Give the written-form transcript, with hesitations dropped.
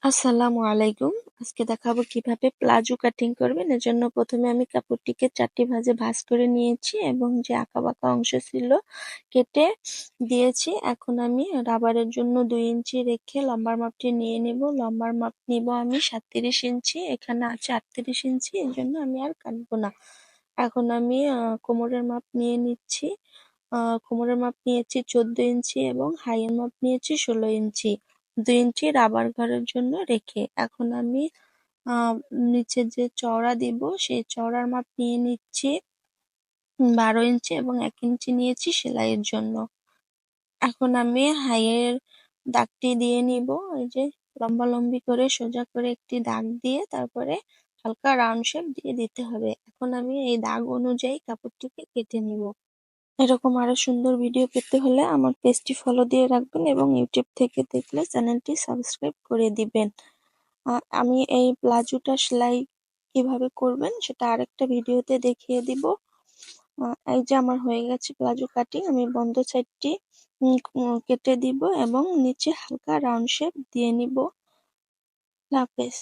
আসসালামু আলাইকুম। আজকে দেখাবো কিভাবে প্লাজো কাটিং করবেন। এজন্য প্রথমে আমি কাপড়টিকে 4টি ভাঁজে ভাঁজ করে নিয়েছি এবং যে আঁকা-বাঁকা অংশ ছিল কেটে দিয়েছি। এখন আমি রাবারের জন্য 2 ইঞ্চি রেখে লম্বার মাপটি নিয়ে নেব। লম্বার মাপ নিব আমি 37 ইঞ্চি। এখানে আছে 38 ইঞ্চি, এজন্য আমি আর কাটবো না। এখন আমি কোমরের মাপ নিয়ে নিচ্ছি। কোমরের মাপ নিয়েছি 14 ইঞ্চি এবং হাইয়ের মাপ নিয়েছি 16 ইঞ্চি। 2 ইঞ্চি রাবার ঘরের জন্য রেখে এখন আমি নিচে যে চওড়া দিব সেই চওড়ার মাপ নিয়ে নিচ্ছি 12 ইঞ্চি এবং 1 ইঞ্চি নিয়েছি সেলাইয়ের জন্য। এখন আমি হাইয়ের দাগটি দিয়ে নিব। এই যে লম্বালম্বি করে সোজা করে একটি দাগ দিয়ে তারপরে হালকা রাউন্ড শেপ দিয়ে দিতে হবে। এখন আমি এই দাগ অনুযায়ী কাপড়টিকে কেটে নিব। এরকম আরো সুন্দর ভিডিও পেতে হলে আমার পেজটি ফলো দিয়ে রাখবেন এবং ইউটিউব থেকে দেখলে চ্যানেলটি সাবস্ক্রাইব করে দিবেন। আমি এই প্লাজোটা সেলাই কিভাবে করবেন সেটা আরেকটা ভিডিওতে দেখিয়ে দিব। এই যে আমার হয়ে গেছে প্লাজো কাটিং। আমি বন্ধ সাইডটি কেটে দিব এবং নিচে হালকা রাউন্ড শেপ দিয়ে নিব। আল্লাহ হাফেজ।